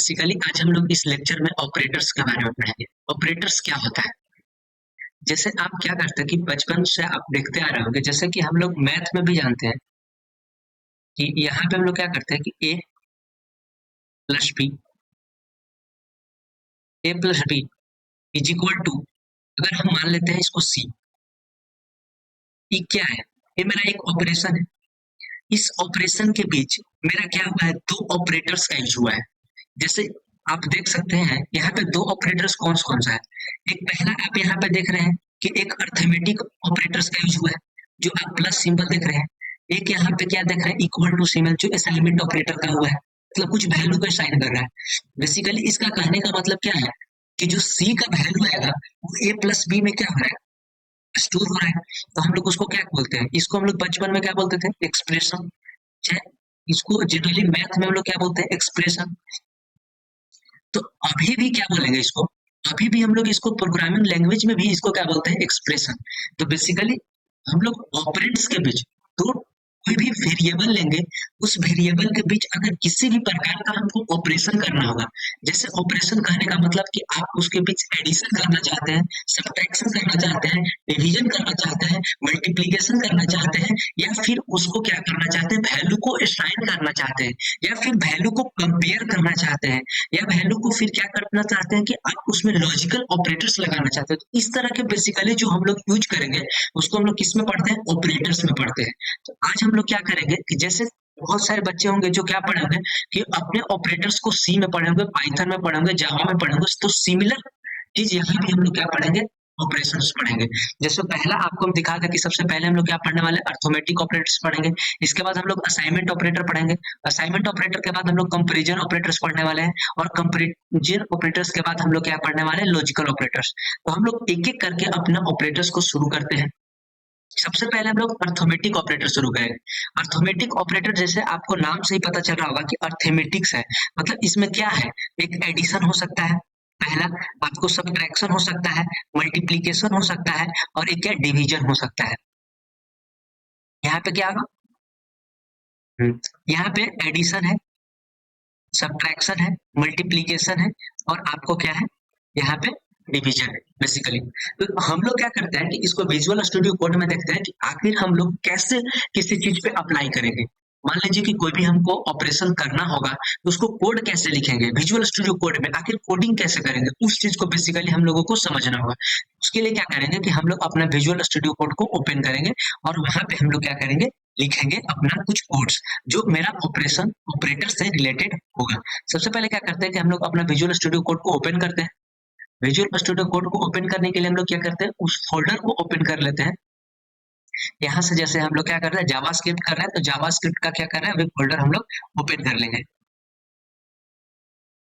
Basically आज हम लोग इस लेक्चर में ऑपरेटर्स के बारे में पढ़ेंगे। ऑपरेटर्स क्या होता है? जैसे आप क्या करते हैं कि बचपन से आप देखते आ रहे होंगे, जैसे कि हम लोग मैथ में भी जानते हैं कि यहाँ पे हम लोग क्या करते हैं कि plus b a plus b is equal to, अगर हम मान लेते हैं इसको सी, ये क्या है? ये मेरा एक ऑपरेशन है। इस ऑपरेशन के बीच मेरा क्या हुआ है? दो ऑपरेटर्स का यूज हुआ है। जैसे आप देख सकते हैं यहाँ पे दो ऑपरेटर्स कौन कौन सा है। एक पहला आप यहाँ पे देख रहे हैं कि एक अर्थमेटिक ऑपरेटर्स का यूज हुआ है, जो आप प्लस सिंबल देख रहे हैं। एक यहाँ पे क्या देख रहे हैं? इक्वल टू सिंबल, जो असाइनमेंट ऑपरेटर का हुआ है, मतलब कुछ वैल्यू को साइन कर रहा है। बेसिकली इसका कहने का मतलब क्या है कि जो सी का वैल्यू आएगा वो ए प्लस बी में क्या हो रहा है? स्टोर हो रहा है। तो हम लोग उसको क्या बोलते हैं? इसको हम लोग बचपन में क्या बोलते थे? एक्सप्रेशन। इसको जनरली मैथ में हम लोग क्या बोलते हैं? एक्सप्रेशन। तो अभी भी क्या बोलेंगे इसको? अभी भी हम लोग इसको प्रोग्रामिंग लैंग्वेज में भी इसको क्या बोलते हैं? एक्सप्रेशन। तो बेसिकली हम लोग ऑपरेंड्स के बीच तो कोई भी वेरिएबल लेंगे, उस वेरिएबल के बीच अगर किसी भी प्रकार का हमको ऑपरेशन करना होगा, जैसे ऑपरेशन कहने का मतलब कि आप उसके बीच एडिशन करना चाहते हैं, सब्ट्रैक्शन करना चाहते हैं, डिवीजन करना चाहते हैं, मल्टीप्लिकेशन करना चाहते हैं, या फिर उसको क्या करना चाहते हैं? वैल्यू को असाइन करना चाहते हैं, या फिर वैल्यू को कंपेयर करना चाहते हैं, या वैल्यू को फिर क्या करना चाहते हैं कि आप उसमें लॉजिकल ऑपरेटर्स लगाना चाहते हैं। तो इस तरह के बेसिकली जो हम लोग यूज करेंगे उसको हम लोग किस में पढ़ते हैं? ऑपरेटर्स में पढ़ते हैं। तो आज हम लोग क्या करेंगे कि जैसे बहुत सारे बच्चे होंगे जो क्या पढ़ेंगे कि अपने ऑपरेटर्स को सी में पढ़ेंगे, पाइथन में पढ़ेंगे, जावा में पढ़ेंगे। तो सिमिलर चीज यहाँ भी हम लोग क्या पढ़ेंगे? ऑपरेशंस पढ़ेंगे। जैसे पहला आपको हम दिखा था कि सबसे पहले हम लोग क्या पढ़ने वाले? अर्थमेटिक ऑपरेटर्स पढ़ेंगे। इसके बाद हम लोग असाइनमेंट ऑपरेटर पढ़ेंगे। असाइनमेंट ऑपरेटर के बाद हम लोग कंपेरिजन ऑपरेटर्स पढ़ने वाले हैं, और कंपेरिजन ऑपरेटर्स के बाद हम लोग क्या पढ़ने वाले हैं? Logical operators. तो हम लोग एक एक करके अपने ऑपरेटर्स को शुरू करते हैं। सबसे पहले हम लोग अर्थमेटिक ऑपरेटर शुरू करेंगे। अर्थमेटिक ऑपरेटर जैसे आपको नाम से ही पता चल रहा होगा कि अर्थमेटिक्स है, मतलब इसमें क्या है? एक एडिशन हो सकता है, पहला आपको सब्ट्रैक्शन हो सकता है, मल्टीप्लिकेशन हो सकता है, और एक क्या? डिवीजन हो सकता है। यहाँ पे क्या होगा? यहाँ पे एडिशन है, सब्ट्रैक्शन है, मल्टीप्लिकेशन है, और आपको क्या है? यहाँ पे डिवीजन है बेसिकली। तो हम लोग क्या करते हैं कि इसको विजुअल स्टूडियो कोड में देखते हैं कि आखिर हम लोग कैसे किसी चीज पे अप्लाई करेंगे। मान लीजिए कि कोई भी हमको ऑपरेशन करना होगा, तो उसको कोड कैसे लिखेंगे विजुअल स्टूडियो कोड में, आखिर कोडिंग कैसे करेंगे, उस चीज को बेसिकली हम लोगों को समझना होगा। उसके लिए क्या करेंगे कि हम लोग अपना विजुअल स्टूडियो कोड को ओपन करेंगे, और वहां पे हम लोग क्या करेंगे? लिखेंगे अपना कुछ कोड्स जो मेरा ऑपरेशन ऑपरेटर से रिलेटेड होगा। सबसे पहले क्या करते हैं कि हम लोग अपना विजुअल स्टूडियो कोड को ओपन करते हैं। विजुअल स्टूडियो कोड को ओपन करने के लिए हम लोग क्या करते हैं? उस फोल्डर को ओपन कर लेते हैं। यहाँ से जैसे हम लोग क्या कर रहे हैं? जावास्क्रिप्ट कर रहे हैं, तो जावास्क्रिप्ट का क्या कर रहे हैं? अभी फोल्डर हम लोग ओपन कर लेंगे।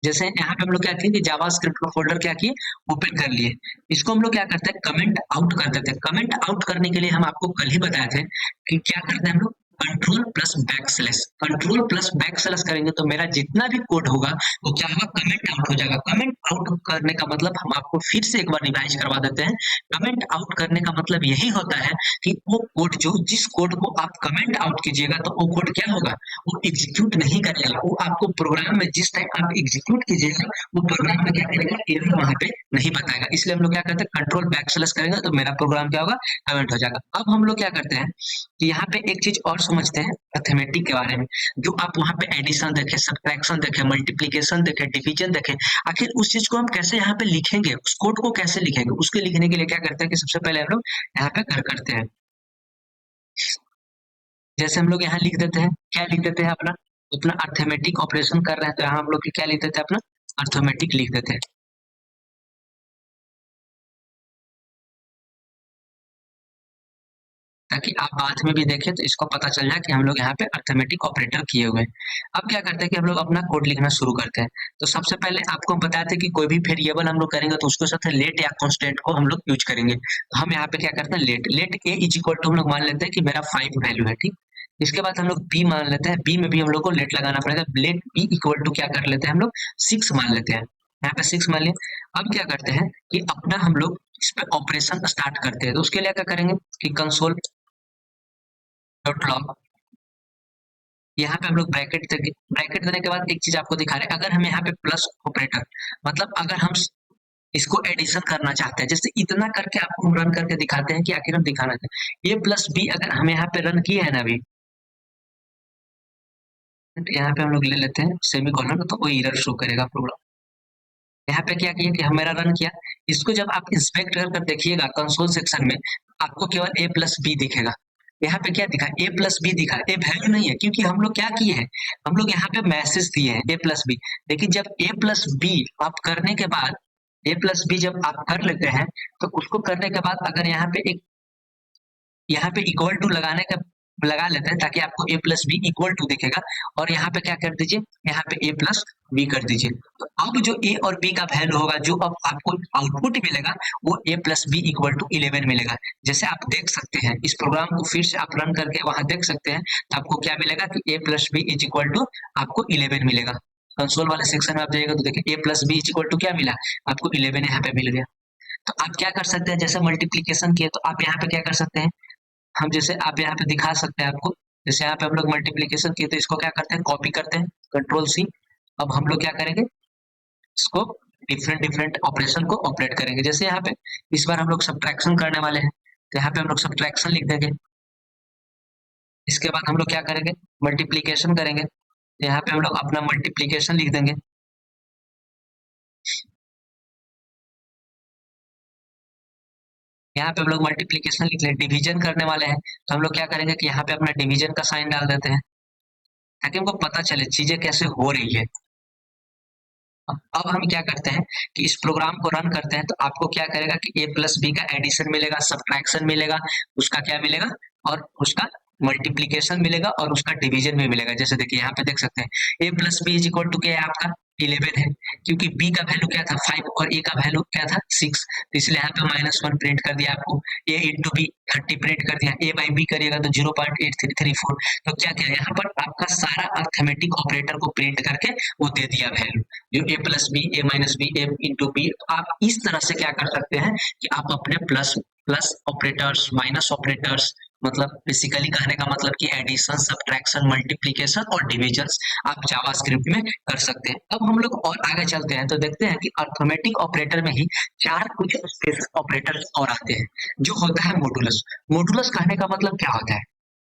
जैसे यहाँ पे हम लोग क्या किए कि जावास्क्रिप्ट का फोल्डर क्या किए? ओपन कर लिए। इसको हम लोग क्या करते हैं? कमेंट आउट कर देते हैं। कमेंट आउट करने के लिए हम आपको कल ही बताए थे कि क्या करते हैं हम लोग? Control plus back slash. Control plus back slash करेंगे तो मेरा जितना भी कोड होगा वो क्या होगा? कमेंट आउट हो जाएगा। कमेंट आउट करने का मतलब हम आपको फिर से एक बार रिवाइज करवा देते हैं। कमेंट आउट करने का मतलब यही होता है कि वो कोड जो जिस कोड को आप कमेंट आउट कीजिएगा तो वो कोड क्या होगा? वो एग्जीक्यूट नहीं करेगा। वो आपको प्रोग्राम में जिस टाइम आप एग्जीक्यूट कीजिएगा वो प्रोग्राम में क्या करेगा? एरर वहां पे नहीं बताएगा। इसलिए हम लोग क्या करते हैं? कंट्रोल बैक स्लैश करेंगे तो मेरा प्रोग्राम क्या होगा? कमेंट हो जाएगा। अब हम लोग क्या करते हैं कि यहाँ पे एक चीज और समझते हैं अर्थमेटिक के बारे में। जो आप वहां पे एडिशन देखे, सब्ट्रैक्शन देखे, मल्टीप्लिकेशन देखे, डिवीजन देखे, आखिर उस चीज को हम कैसे यहाँ पे लिखेंगे? उस कोड को कैसे लिखेंगे? उसके लिखने के लिए क्या करते हैं कि सबसे पहले हम लोग यहाँ पे करते हैं। जैसे हम लोग यहाँ लिख देते हैं, क्या लिख देते हैं? अपना अपना अर्थमेटिक ऑपरेशन कर रहे हैं, तो यहाँ हम लोग क्या लिख देते हैं? अपना अर्थमेटिक लिख देते हैं, ताकि आप बाद में भी देखें तो इसको पता चल जाए कि हम लोग यहाँ पे अर्थमेटिक ऑपरेटर किए हुए हैं। अब क्या करते हैं कि हम लोग अपना कोड लिखना शुरू करते हैं। तो सबसे पहले आपको हम बताए थे कि कोई भी वेरिएबल हम लोग करेंगे तो उसके साथ लेट या कांस्टेंट को हम लोग यूज करेंगे। तो हम यहाँ पे क्या करते हैं? Let let a is equal to हम लोग मान लेते हैं कि मेरा 5 वैल्यू है, ठीक। इसके बाद हम लोग बी मान लेते हैं, बी में भी हम लोग को लेट लगाना पड़ेगा। लेट बी इक्वल टू क्या कर लेते हैं? हम लोग 6 मान लेते हैं। यहाँ पे 6 मान लिया। अब क्या करते हैं कि अपना हम लोग इस पे ऑपरेशन स्टार्ट करते हैं। तो उसके लिए क्या करेंगे कि कंसोल डॉट लॉग यहाँ पे हम लोग ब्रैकेट देंगे, ब्रैकेट देने के बाद एक चीज आपको दिखा रहे हैं, अगर हम यहाँ पे प्लस ऑपरेटर, मतलब अगर हम इसको एडिशन करना चाहते हैं, जैसे इतना करके आपको हम रन करके दिखाते हैं कि आखिर हम दिखाना चाहते हैं, a प्लस बी अगर हम यहाँ पे रन किए हैं ना अभी, तो यहाँ पे हम लोग ले लेते हैं सेमी कॉलन, तो कोई एरर शो करेगा प्रोग्राम। यहाँ पे क्या किया कि हम मेरा रन किया, इसको जब आप इंस्पेक्ट कर देखिएगा कंसोल सेक्शन में, आपको केवल a प्लस बी दिखेगा। यहाँ पे क्या दिखा, a प्लस बी दिखा, ए वैल्यू नहीं है, क्योंकि हम लोग क्या किए हैं, हम लोग यहाँ पे मैसेज दिए हैं a प्लस बी। लेकिन जब a प्लस बी आप करने के बाद, a प्लस बी जब आप कर लेते हैं, तो उसको करने के बाद अगर यहाँ पे एक, यहाँ पे इक्वल टू लगाने का लगा लेते हैं, ताकि आपको a plus b equal to दिखेगा, और यहाँ पे क्या कर दीजिए, यहाँ पे a प्लस बी कर दीजिए। तो अब जो a और b का वैल्यू होगा, जो अब आपको आउटपुट मिलेगा, वो a plus b equal to 11 मिलेगा। जैसे आप देख सकते हैं, इस प्रोग्राम को फिर से आप रन करके वहां देख सकते हैं, तो आपको क्या मिलेगा कि a plus b is equal to आपको 11 मिलेगा। कंसोल वाले सेक्शन में आप जाइएगा तो देखिए a plus b is equal to क्या मिला, आपको 11 यहाँ पे मिल गया। तो आप क्या कर सकते हैं, जैसे मल्टीप्लीकेशन किए तो आप यहाँ पे क्या कर सकते हैं, हम जैसे आप यहाँ पे दिखा सकते हैं आपको, जैसे यहाँ पे हम लोग मल्टीप्लीकेशन किए तो इसको क्या करते हैं, कॉपी करते हैं, कंट्रोल सी। अब हम लोग क्या करेंगे, इसको डिफरेंट डिफरेंट ऑपरेशन को ऑपरेट करेंगे। जैसे यहाँ पे इस बार हम लोग सब्ट्रैक्शन करने वाले हैं, तो यहाँ पे हम लोग सब्ट्रैक्शन लिख देंगे। इसके बाद हम लोग क्या करेंगे, मल्टीप्लीकेशन करेंगे, तो यहाँ पे हम लोग अपना मल्टीप्लीकेशन लिख देंगे। यहाँ पे हम लोग मल्टीप्लीकेशन लिख लें, डिवीजन करने वाले हैं, तो हम लोग क्या करेंगे कि यहाँ पे अपना डिवीजन का साइन डाल देते हैं, ताकि हमको पता चले चीजें कैसे हो रही है। अब हम क्या करते हैं कि इस प्रोग्राम को रन करते हैं, तो आपको क्या करेगा कि a प्लस बी का एडिशन मिलेगा, सब्ट्रैक्शन मिलेगा, उसका क्या मिलेगा, और उसका मल्टीप्लीकेशन मिलेगा, और उसका डिवीजन भी मिलेगा। जैसे देखिए यहाँ पे देख सकते हैं a plus b is equal to क्या है आपका 11 है, क्योंकि b का वैल्यू क्या था 5 और a का वैल्यू क्या था 6, तो इसलिए यहाँ पे -1 प्रिंट कर दिया आपको। a इंटू बी 30 प्रिंट कर दिया, a बाई बी करिएगा तो 0.8334। तो क्या किया यहाँ पर आपका सारा अर्थमेटिक ऑपरेटर को प्रिंट करके वो दे दिया वैल्यू, जो a plus b, a minus b, a into b. आप इस तरह से क्या कर सकते हैं कि आप अपने plus plus operators, minus operators, मतलब बेसिकली कहने का मतलब कि एडिशन, सब्ट्रैक्शन, मल्टीप्लिकेशन और डिविजन आप जावास्क्रिप्ट में कर सकते हैं। अब हम लोग और आगे चलते हैं, तो देखते हैं कि अर्थमेटिक ऑपरेटर में ही 4 कुछ स्पेशल ऑपरेटर्स और आते हैं, जो होता है मॉडुलस। मॉडुलस कहने का मतलब क्या होता है,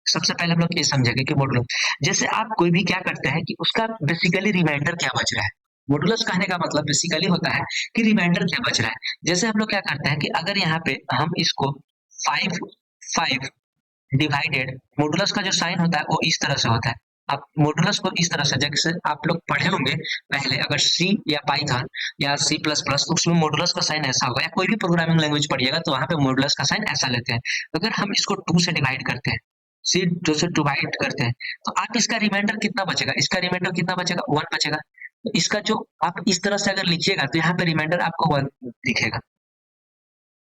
सबसे पहले हम लोग ये समझेंगे कि मॉडुलस, जैसे आप कोई भी क्या करते हैं कि उसका बेसिकली रिमाइंडर क्या बच रहा है। मॉडुलस कहने का मतलब बेसिकली होता है कि रिमाइंडर क्या बच रहा है। जैसे हम लोग क्या करते हैं कि अगर यहाँ पे हम इसको 5 5 डिवाइडेड, मॉडुलस का जो साइन होता है वो इस तरह से होता है। आप मॉडुलस को इस तरह से, जैसे आप लोग पढ़े होंगे पहले, अगर सी या पाइथन या सी प्लस प्लस, तो उसमें मॉडुलस का साइन ऐसा होगा, या कोई भी प्रोग्रामिंग लैंग्वेज पढ़िएगा तो वहां पे मॉडुलस का साइन ऐसा लेते हैं। अगर हम इसको 2 से डिवाइड करते हैं, सी 2 से डिवाइड करते हैं, तो आप इसका रिमाइंडर कितना बचेगा, इसका रिमाइंडर कितना बचेगा 1 बचेगा। तो इसका जो आप इस तरह से अगर लिखिएगा तो यहाँ पे रिमाइंडर आपको 1 दिखेगा।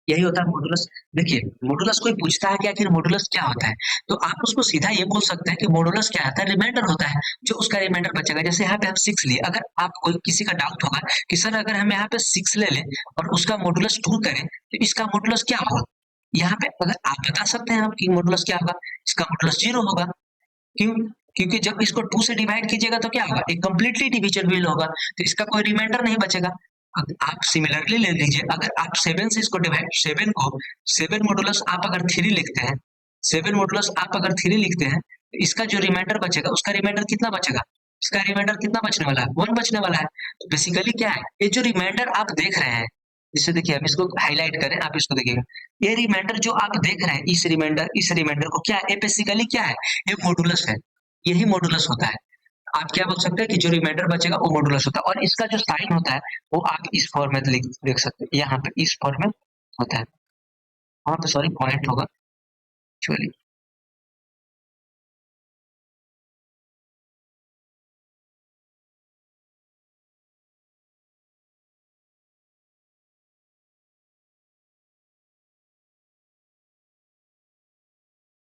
यही होता है मॉडुलस। देखिए मॉडुलस कोई पूछता है कि आखिर मॉडुलस क्या होता है, तो आप उसको सीधा ये बोल सकते हैं कि मॉडुलस क्या होता है, रिमाइंडर होता है, जो उसका रिमाइंडर बचेगा। जैसे यहाँ पे हम 6 लिए, अगर आप कोई किसी का डाउट होगा कि सर अगर हम यहाँ पे 6 ले लें और उसका मॉडुलस 2 करें, तो इसका मॉडुलस क्या होगा, यहाँ पे अगर आप बता सकते हैं आप कि मॉडुलस क्या होगा, इसका मॉडुलस 0 होगा। क्यों, क्योंकि जब इसको 2 से डिवाइड कीजिएगा तो क्या होगा, एक कंप्लीटली डिविजिबल होगा, तो इसका कोई रिमाइंडर नहीं बचेगा। आप सिमिलरली ले लीजिए, अगर आप 7 से इसको डिवाइड, 7 को 7 मॉडुलस आप अगर 3 लिखते हैं, 7 मॉडुलस आप अगर 3 लिखते हैं, तो इसका जो रिमाइंडर बचेगा, उसका रिमाइंडर कितना बचेगा, इसका रिमाइंडर कितना बचने वाला है, 1 बचने वाला है। तो बेसिकली क्या है, ये जो रिमाइंडर आप देख रहे हैं, जैसे देखिए हम इसको हाईलाइट करें, आप इसको देखिएगा, ये रिमाइंडर जो आप देख रहे हैं, इस रिमाइंडर को क्या है, ये बेसिकली क्या है, ये मॉडुलस है, यही मॉडुलस होता है। आप क्या बोल सकते हैं कि जो रिमाइंडर बचेगा वो मॉडुलस होता है, और इसका जो साइन होता है वो आप इस फॉर्म में लिख सकते हैं, यहाँ पे इस फॉर्म में होता है। हाँ तो सॉरी पॉइंट होगा एक्चुअली।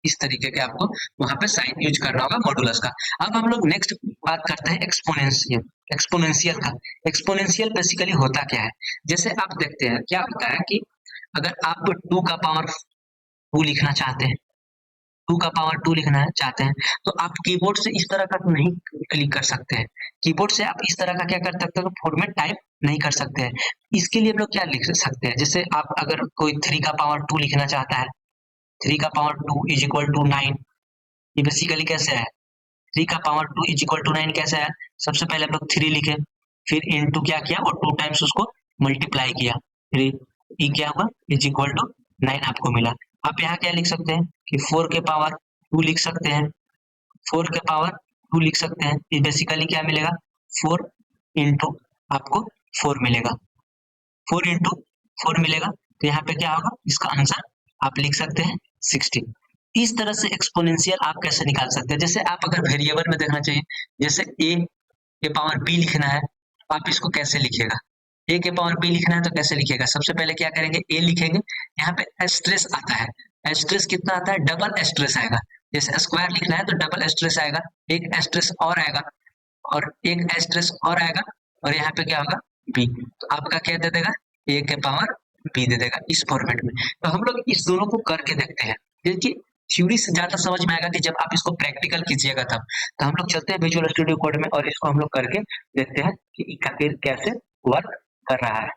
इस तरीके के आपको वहां पे साइन यूज करना होगा मॉडुलस का। अब हम लोग नेक्स्ट बात करते हैं एक्सपोनेंशियल, एक्सपोनेंशियल का। एक्सपोनेंशियल बेसिकली होता क्या है, जैसे आप देखते हैं क्या होता है कि अगर आप 2 का पावर 2 लिखना चाहते हैं, 2 का पावर 2 लिखना है चाहते हैं, तो आप कीबोर्ड से इस तरह का नहीं क्लिक कर सकते हैं। कीबोर्ड से आप इस तरह का क्या कर सकते हो, फॉर्मेट टाइप नहीं कर सकते हैं। इसके लिए हम लोग क्या लिख सकते हैं, जैसे आप अगर कोई 3 का पावर 2 लिखना चाहता है, 3 का पावर 2 इज इक्वल टू 9, ये बेसिकली कैसे है, 3 का पावर 2 इज इक्वल टू 9 कैसे है, सबसे पहले हम लोग 3 लिखे, फिर इनटू क्या किया और 2 टाइम्स उसको मल्टीप्लाई किया, फिर ये क्या हुआ इज इक्वल टू 9 आपको मिला। आप यहाँ क्या लिख सकते हैं कि 4 के पावर 2 लिख सकते हैं, 4 के पावर 2 लिख सकते हैं, ये बेसिकली क्या मिलेगा 4 इंटू आपको 4 मिलेगा, 4 इंटू 4 मिलेगा, तो यहाँ पे क्या होगा इसका आंसर आप लिख सकते हैं 16। इस तरह से एक्सपोनेंशियल आप कैसे निकाल सकते हैं, जैसे आप अगर वेरिएबल में देखना चाहिए, जैसे a के पावर b लिखना है, तो आप इसको कैसे लिखिएगा, a के पावर b लिखना है तो कैसे लिखिएगा, सबसे पहले क्या करेंगे a लिखेंगे, यहाँ पे एस्ट्रेस आता है, एस्ट्रेस कितना आता है, डबल एस्ट्रेस आएगा, जैसे स्क्वायर लिखना है तो डबल एस्ट्रेस आएगा, एक एस्ट्रेस और आएगा और एक एस्ट्रेस और आएगा और यहाँ पे क्या होगा b, तो आपका क्या दे देगा a के पावर b दे देगा इस फॉर्मेट में। तो हम लोग इस दोनों को करके देखते हैं, देखिए थ्योरी से ज्यादा समझ में आएगा कि जब आप इसको प्रैक्टिकल कीजिएगा तब। तो हम लोग चलते हैं विजुअल स्टूडियो कोड में और इसको हम लोग करके देखते हैं कि इसका कैसे वर्क कर रहा है।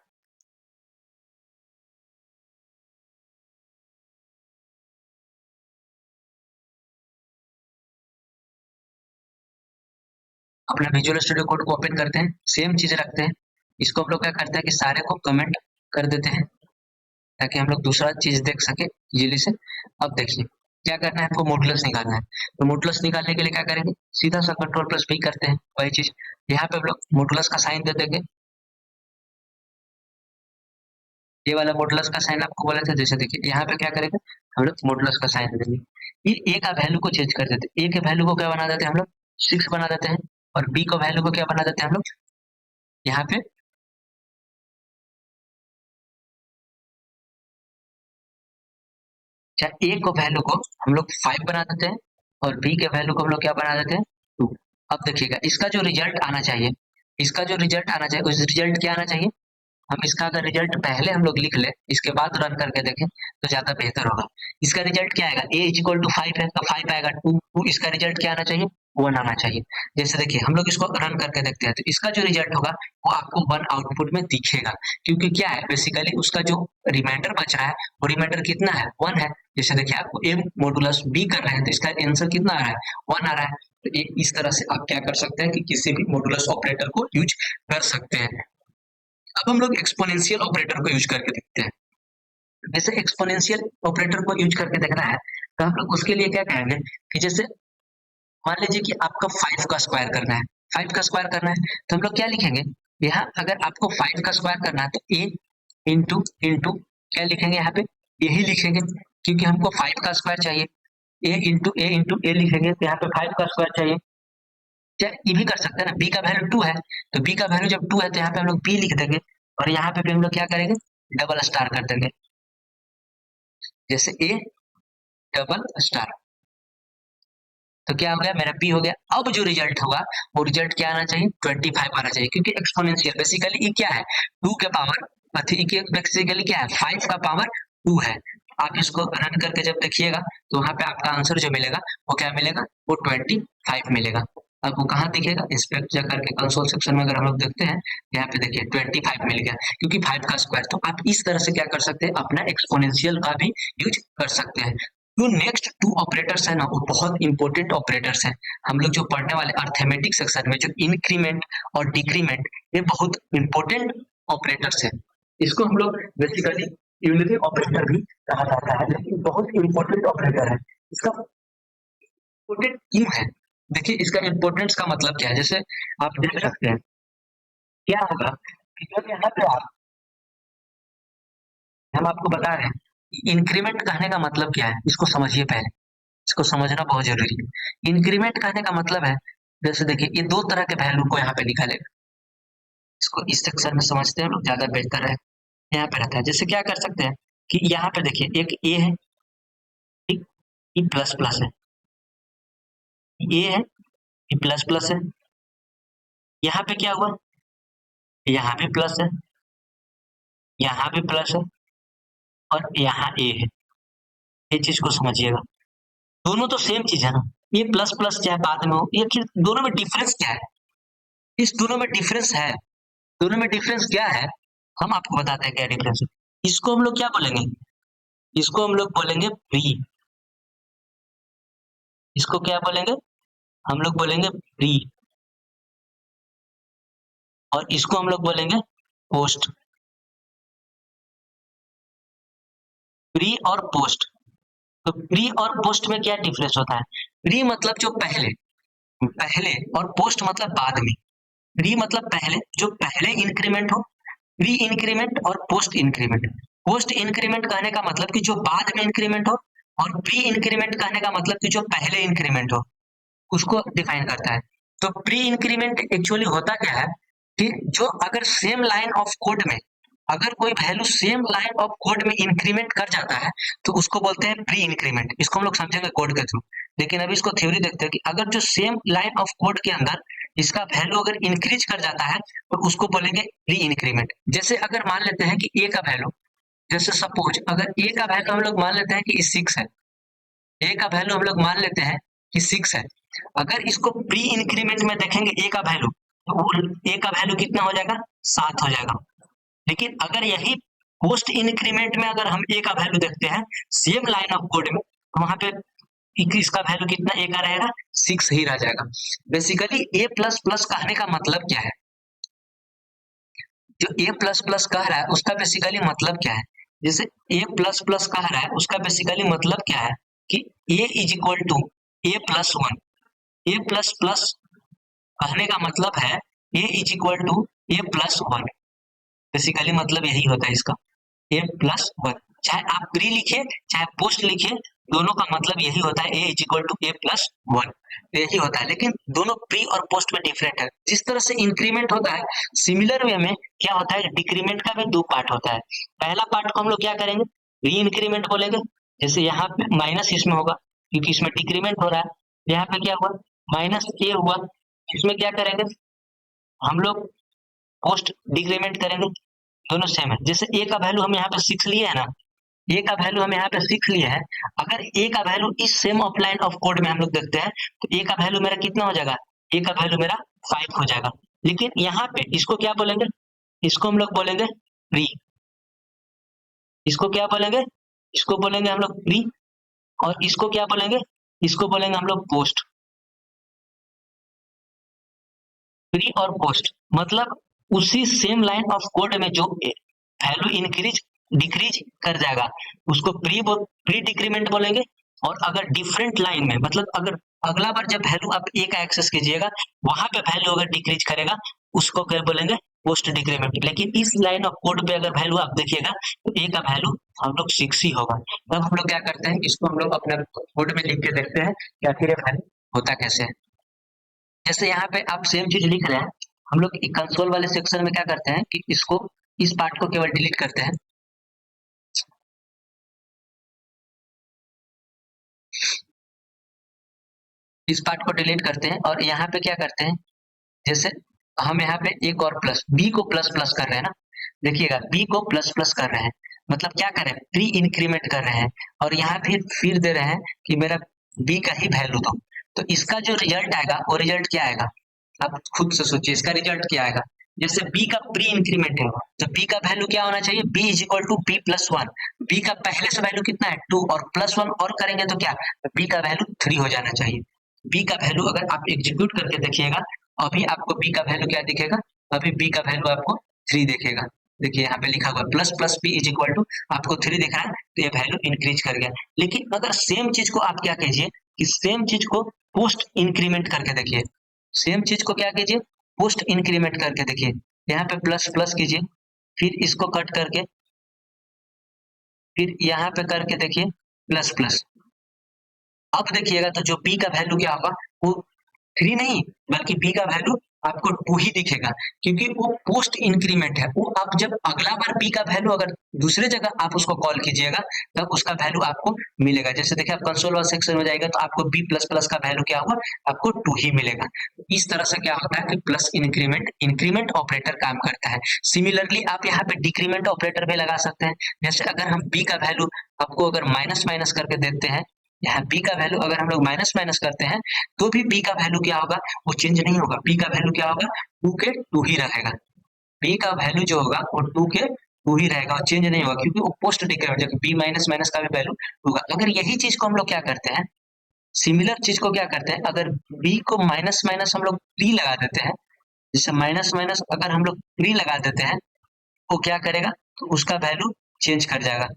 अपना विजुअल स्टूडियो कोड को ओपन करते हैं, सेम चीज रखते हैं, इसको हम लोग क्या करते हैं कि सारे को कमेंट कर देते हैं ताकि हम लोग दूसरा चीज देख सके इजीली से। अब देखिए क्या करना है, आपको मॉडुलस निकालना है, तो मॉडुलस निकालने के लिए क्या करेंगे, सीधा सा कंट्रोल प्लस भी करते हैं, वही चीज यहाँ पे हम लोग मॉडुलस का साइन दे देंगे, ये वाला मॉडुलस का साइन आपको बोला था, जैसे देखिए यहाँ पे क्या करेंगे हम लोग मॉडुलस का साइन दे देंगे, ये ए का वैल्यू को चेंज कर देते हैं, ए के वैल्यू को क्या बना देते हैं हम लोग 6 बना देते हैं और बी को वैल्यू को क्या बना देते हैं हम लोग यहाँ पे चाहे ए को वैल्यू को हम लोग 5 बना देते हैं और बी के वैल्यू को हम लोग क्या बना देते हैं 2। अब देखिएगा इसका जो रिजल्ट आना चाहिए, इसका जो रिजल्ट आना चाहिए उस रिजल्ट क्या आना चाहिए, हम इसका अगर रिजल्ट पहले हम लोग लिख ले इसके बाद रन करके देखें तो ज्यादा बेहतर होगा। इसका रिजल्ट क्या आएगा, ए इज इक्वल टू 5 है तो 5 आएगा, 2 इसका रिजल्ट क्या आना चाहिए 1 आना चाहिए। जैसे देखिए हम लोग इसको रन करके देखते हैं तो इसका जो रिजल्ट होगा वो आपको 1 आउटपुट में दिखेगा, क्योंकि क्या है बेसिकली उसका जो रिमाइंडर बच रहा है वो रिमाइंडर कितना है 1 है। जैसे देखिए आपको ए मॉडुलस बी कर रहे हैं तो इसका आंसर कितना आ रहा है 1 आ रहा है। तो ये इस तरह से आप क्या कर सकते हैं कि किसी भी मॉडुलस ऑपरेटर को यूज कर सकते हैं। अब हम लोग एक्सपोनेंशियल ऑपरेटर को यूज करके देखते हैं, जैसे एक्सपोनेंशियल ऑपरेटर को यूज करके देखना है तो हम लोग उसके लिए क्या करेंगे कि जैसे मान लीजिए कि आपका 5 का स्क्वायर करना है, 5 का स्क्वायर करना है तो हम लोग क्या लिखेंगे, यहाँ अगर आपको 5 का स्क्वायर करना है तो ए इंटू इंटू क्या लिखेंगे यहाँ पे यही लिखेंगे, क्योंकि हमको 5 का स्क्वायर चाहिए, ए इंटू ए लिखेंगे तो यहाँ पे 5 का स्क्वायर चाहिए। क्या ये भी कर सकते हैं ना, बी का वैल्यू 2 है तो बी का वैल्यू जब 2 है तो यहाँ पे हम लोग बी लिख देंगे और यहाँ पे भी हम लोग क्या करेंगे डबल स्टार कर देंगे, जैसे ए डबल स्टार, तो क्या हो गया मेरा बी हो गया। अब जो रिजल्ट होगा वो रिजल्ट क्या आना चाहिए 25 आना चाहिए, क्योंकि एक्सपोनेंशियल बेसिकली ये क्या है 2 के पावर बेसिकली क्या है 5 का पावर 2 है। आप इसको रन करके जब देखिएगा तो वहां पे आपका आंसर जो मिलेगा वो क्या मिलेगा वो 25 मिलेगा। अब वो कहाँ दिखेगा, इंस्पेक्ट जा करके कंसोल सेक्शन में अगर हम लोग देखते हैं यहाँ पे देखिए 25 मिल गया, क्योंकि 5 का स्क्वायर। तो आप इस तरह से क्या कर सकते हैं अपना एक्सपोनेंशियल का भी यूज कर सकते हैं। जो नेक्स्ट 2 ऑपरेटर्स है ना वो बहुत इंपॉर्टेंट ऑपरेटर्स हैं, हम लोग जो पढ़ने वाले अर्थमेटिक सेक्शन में जो इंक्रीमेंट और डिक्रीमेंट ये बहुत इंपॉर्टेंट ऑपरेटर्स हैं। इसको हम लोग बेसिकली यूनिटी ऑपरेटर भी कहा जाता है, लेकिन बहुत इंपॉर्टेंट ऑपरेटर है। इसका इम्पोर्टेंट क्यों है, देखिए इसका इम्पोर्टेंस का मतलब क्या है, जैसे आप देख सकते हैं क्या होगा कि जब यहाँ पे हम आपको बता रहे हैं इंक्रीमेंट कहने का मतलब क्या है, इसको समझिए पहले, इसको समझना बहुत जरूरी है। इंक्रीमेंट कहने का मतलब है जैसे देखिए ये 2 तरह के वैल्यू को यहाँ पे निकालेगा, इसको इस सेक्शन में समझते हैं लोग ज्यादा बेहतर है। यहाँ पे रहता है जैसे क्या कर सकते हैं कि यहाँ पे देखिए एक ए है, ठीक, ये प्लस प्लस है, ए है, ये प्लस प्लस है, यहाँ पे क्या हुआ यहाँ पे प्लस है, यहाँ पे प्लस है और यहाँ ए है, ये चीज को समझिएगा। दोनों तो सेम चीज है ना, ये प्लस प्लस चाहे बाद में हो, ये दोनों में डिफरेंस क्या है? इस दोनों में डिफरेंस है, दोनों में डिफरेंस क्या है, हम आपको बताते हैं क्या डिफरेंस है। इसको हम लोग क्या बोलेंगे? इसको हम लोग बोलेंगे प्री। इसको क्या बोलेंगे? हम लोग बोलेंगे प्री। और इसको हम लोग बोलेंगे पोस्ट। प्री और पोस्ट। तो प्री और पोस्ट में क्या डिफरेंस होता है? प्री मतलब जो पहले, पहले, और पोस्ट मतलब बाद में। प्री मतलब पहले, जो पहले इंक्रीमेंट हो, प्री इंक्रीमेंट और पोस्ट इंक्रीमेंट। पोस्ट इंक्रीमेंट कहने का मतलब कि जो बाद में इंक्रीमेंट हो, और प्री इंक्रीमेंट कहने का मतलब कि जो पहले इंक्रीमेंट हो, उसको डिफाइन करता है। तो प्री इंक्रीमेंट एक्चुअली होता क्या है कि जो अगर सेम लाइन ऑफ कोड में, अगर कोई value same line of code में इंक्रीमेंट कर जाता है, तो उसको बोलते हैं प्री इंक्रीमेंट। इसको हम लोग समझेंगे कोड के थ्रू। लेकिन अभी इसको थ्योरी देखते हैं कि अगर जो सेम लाइन ऑफ कोड के अंदर इसका वैल्यू अगर इंक्रीज कर जाता है, तो उसको बोलेंगे प्री इंक्रीमेंट। जैसे अगर मान लेते हैं कि ए का वैल्यू, जैसे सपोज अगर ए का वैल्यू हम लोग मान लेते हैं कि 6 है, ए का वैल्यू हम लोग मान लेते हैं कि 6 है। अगर इसको प्री इंक्रीमेंट में देखेंगे ए का वैल्यू, तो ए का वैल्यू कितना हो जाएगा? 7 हो जाएगा। लेकिन अगर यही पोस्ट इंक्रीमेंट में अगर हम ए का वैल्यू देखते हैं सेम लाइन ऑफ कोड में, तो वहां पे इसका वैल्यू कितना ए का रहेगा? 6 ही रह जाएगा। बेसिकली ए प्लस प्लस कहने का मतलब क्या है? जो ए प्लस प्लस कह रहा है उसका बेसिकली मतलब क्या है? जैसे ए प्लस प्लस कह रहा है उसका बेसिकली मतलब क्या है कि a is equal to a plus one. A plus plus कहने का मतलब है a is equal to a plus one. Basically मतलब यही होता है इसका, ए प्लस वन। चाहे आप प्री लिखे चाहे पोस्ट लिखे, दोनों का मतलब यही होता है a is equal to a plus one. यही होता है, लेकिन दोनों प्री और पोस्ट में डिफरेंट है। जिस तरह से इंक्रीमेंट होता है, सिमिलर वे में क्या होता है, डिक्रीमेंट का भी दो पार्ट होता है। पहला पार्ट को हम लोग क्या करेंगे? री इंक्रीमेंट बोलेंगे। जैसे यहाँ पे माइनस इसमें होगा क्योंकि इसमें डिक्रीमेंट हो रहा है। यहाँ पे क्या हुआ? माइनस ए हुआ। इसमें क्या करेंगे हम लोग? पोस्ट डिक्रीमेंट करेंगे। दोनों सेम है। जैसे ए का वैल्यू हम यहाँ पे 6 लिए है ना, ए का वैल्यू हम यहाँ पे 6 लिए है। अगर ए का वैल्यू इस सेम ऑफलाइन ऑफ कोड में हम लोग देखते हैं, तो ए का वैल्यू मेरा कितना हो जाएगा? ए का वैल्यू मेरा 5 हो जाएगा। लेकिन यहाँ पे इसको क्या बोलेंगे? इसको हम लोग बोलेंगे प्री। इसको क्या बोलेंगे? इसको बोलेंगे हम लोग प्री। और इसको क्या बोलेंगे? इसको बोलेंगे हम लोग पोस्ट। प्री और पोस्ट मतलब उसी सेम लाइन ऑफ कोड में जो वैल्यू इंक्रीज डिक्रीज कर जाएगा, उसको प्री डिक्रीमेंट बोलेंगे। और अगर डिफरेंट लाइन में, मतलब अगर अगला बार जब वैल्यू आप ए का एक्सेस कीजिएगा, वहां पे वैल्यू अगर डिक्रीज करेगा, उसको क्या बोलेंगे? Post decrement. लेकिन इस लाइन ऑफ कोड पे अगर वैल्यू आप देखिएगा, तो ए का वैल्यू हम लोग 6 ही होगा। तब हम लोग क्या करते हैं, इसको हम लोग अपने कोड में लिख के देखते हैं कि आखिर ये वैल्यू होता कैसे है। जैसे यहाँ पे आप सेम चीज लिख रहे हैं, हम लोग कंसोल वाले सेक्शन में क्या करते हैं कि इसको, इस पार्ट को केवल डिलीट करते हैं। इस पार्ट को डिलीट करते हैं और यहाँ पे क्या करते हैं, जैसे हम यहाँ पे एक और प्लस बी को प्लस प्लस कर रहे हैं ना, देखिएगा बी को प्लस प्लस कर रहे हैं, मतलब क्या कर रहे हैं? प्री इंक्रीमेंट कर रहे हैं। और यहाँ फिर दे रहे हैं कि मेरा बी का ही वैल्यू दो। तो इसका जो रिजल्ट आएगा वो रिजल्ट क्या आएगा? आप खुद से सोचिए इसका रिजल्ट क्या आएगा। जैसे बी का प्री इंक्रीमेंट है, तो बी का वैल्यू क्या होना चाहिए? B is equal to b plus one. B का पहले से वैल्यू कितना है? 2, और प्लस वन और करेंगे तो क्या? बी का वैल्यू 3 हो जाना चाहिए। बी का वैल्यू अगर आप एग्जीक्यूट करके देखिएगा, अभी आपको बी का वैल्यू क्या दिखेगा? अभी बी का वैल्यू आपको 3 दिखेगा। देखिए यहाँ पे लिखा हुआ plus plus b is equal to, आपको 3 दिख रहा है, तो ये वैल्यू इंक्रीज कर गया। लेकिन अगर सेम चीज को आप क्या कीजिए कि सेम चीज को पोस्ट इंक्रीमेंट करके देखिए। सेम चीज को क्या कीजिए? पोस्ट इंक्रीमेंट करके देखिए। यहाँ पे प्लस प्लस कीजिए, फिर इसको कट करके, फिर यहाँ पे करके देखिए प्लस प्लस। अब देखिएगा तो जो बी का वैल्यू क्या होगा, वो 3 नहीं बल्कि बी का वैल्यू आपको 2 ही दिखेगा, क्योंकि वो पोस्ट इंक्रीमेंट है। वो आप जब अगला बार बी का वैल्यू अगर दूसरे जगह आप उसको कॉल कीजिएगा, तब उसका वैल्यू आपको मिलेगा। जैसे देखिए आप कंसोल वाले सेक्शन में जाएगा तो आपको बी प्लस प्लस का वैल्यू क्या होगा? आपको 2 ही मिलेगा। इस तरह से क्या होता है कि प्लस इंक्रीमेंट इंक्रीमेंट ऑपरेटर काम करता है। सिमिलरली आप यहाँ पे डिक्रीमेंट ऑपरेटर भी लगा सकते हैं। जैसे अगर हम बी का वैल्यू आपको अगर माइनस माइनस करके देते हैं, यहाँ बी का वैल्यू अगर हम लोग माइनस माइनस करते हैं तो भी बी का वैल्यू क्या होगा, वो चेंज नहीं होगा। बी का वैल्यू क्या होगा, 2 के 2 ही रहेगा। बी का वैल्यू जो होगा वो 2 के 2 ही रहेगा और चेंज नहीं होगा, क्योंकि वो पोस्ट डिक्रीमेंट, जबकि बी माइनस माइनस का भी वैल्यू होगा। अगर यही चीज को हम लोग क्या करते हैं, सिमिलर चीज को क्या करते हैं, अगर बी को माइनस माइनस हम लोग 3 लगा देते हैं, जैसे माइनस माइनस अगर हम लोग 3 लगा देते हैं, वो क्या करेगा, तो उसका वैल्यू चेंज कर जाएगा।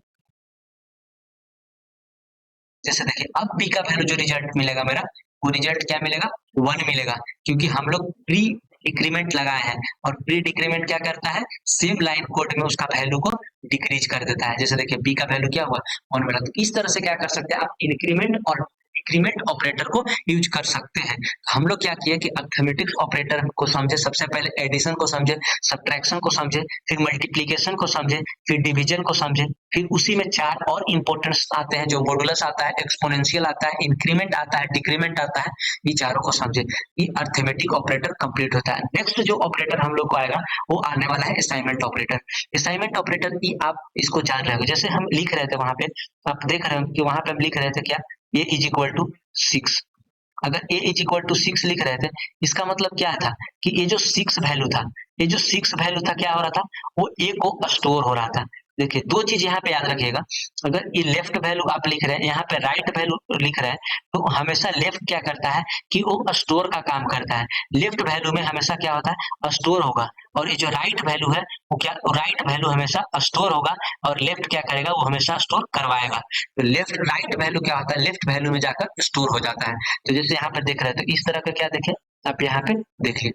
जैसे देखिए अब बी का वैल्यू जो रिजल्ट मिलेगा मेरा, वो रिजल्ट क्या मिलेगा, 1 मिलेगा, क्योंकि हम लोग प्री डिक्रीमेंट लगाए हैं, और प्री डिक्रीमेंट क्या करता है, सेम लाइन कोड में उसका वैल्यू को डिक्रीज कर देता है। जैसे देखिए बी का वैल्यू क्या हुआ, 1 मिला। तो इस तरह से क्या कर सकते हैं आप, इंक्रीमेंट और डिक्रीमेंट ऑपरेटर को यूज कर सकते हैं। हम लोग क्या किए कि अर्थमेटिक ऑपरेटर को समझे, सबसे पहले एडिशन को समझे, सब्ट्रैक्शन को समझे, फिर मल्टीप्लीकेशन को समझे, फिर डिवीजन को समझे, फिर उसी में 4 और इंपॉर्टेंट्स आते हैं, जो मॉडुलस आता है, एक्सपोनेंशियल आता है, इंक्रीमेंट आता है, डिक्रीमेंट आता है। ये चारों को समझे, ये अर्थमेटिक ऑपरेटर कंप्लीट होता है। नेक्स्ट जो ऑपरेटर हम लोग को आएगा, वो आने वाला है असाइनमेंट ऑपरेटर। असाइनमेंट ऑपरेटर की आप इसको जान रहे हो, जैसे हम लिख रहे थे वहां पे, आप देख रहे हो कि वहां पे हम लिख रहे थे क्या, ए इज इक्वल टू 6। अगर ए इज इक्वल टू 6 लिख रहे थे, इसका मतलब क्या था कि ये जो 6 वैल्यू था, ये जो 6 वैल्यू था क्या हो रहा था, वो ए को स्टोर हो रहा था। देखिए 2 चीज यहाँ पे याद रखिएगा, अगर ये लेफ्ट वैल्यू आप लिख रहे हैं, यहाँ पे राइट वैल्यू लिख रहे हैं, तो हमेशा लेफ्ट क्या करता है कि वो स्टोर का काम करता है। लेफ्ट वैल्यू में हमेशा क्या होता है, स्टोर होगा, और ये जो राइट वैल्यू है वो क्या, राइट वैल्यू हमेशा स्टोर होगा, और लेफ्ट क्या करेगा, वो हमेशा स्टोर करवाएगा। तो लेफ्ट राइट वैल्यू क्या होता है, लेफ्ट वैल्यू में जाकर स्टोर हो जाता है। तो जैसे यहाँ पे देख रहे हैं, तो इस तरह का क्या देखें, आप यहाँ पे देखिए,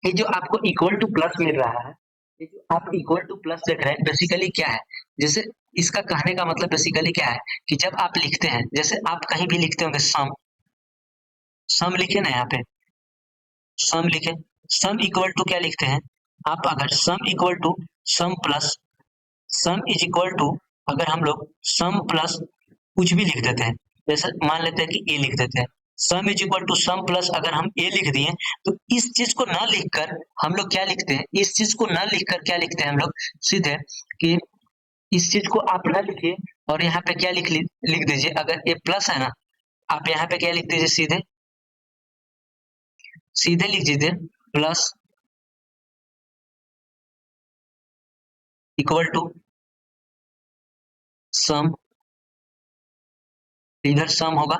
ये जो आपको इक्वल टू प्लस मिल रहा है, ये जो आप इक्वल टू प्लस देख रहे हैं, बेसिकली क्या है, जैसे इसका कहने का मतलब बेसिकली क्या है कि जब आप लिखते हैं, जैसे आप कहीं भी लिखते होंगे सम, सम लिखे ना, यहाँ पे सम लिखे, सम इक्वल टू क्या लिखते हैं आप, अगर sum equal to sum plus, sum is equal to, अगर हम लोग सम प्लस कुछ भी लिख देते हैं, जैसे मान लेते हैं कि ए लिख देते हैं, sum is equal to sum plus अगर हम ए लिख दिए, तो इस चीज को ना लिखकर हम लोग क्या लिखते हैं, इस चीज को ना लिखकर क्या लिखते हैं हम लोग सीधे, कि इस चीज को आप ना लिखिए और यहाँ पे क्या लिख दीजिए, अगर ए प्लस है ना, आप यहाँ पे क्या लिख दीजिए, सीधे सीधे लिख दीजिए प्लस इक्वल टू सम, इधर सम होगा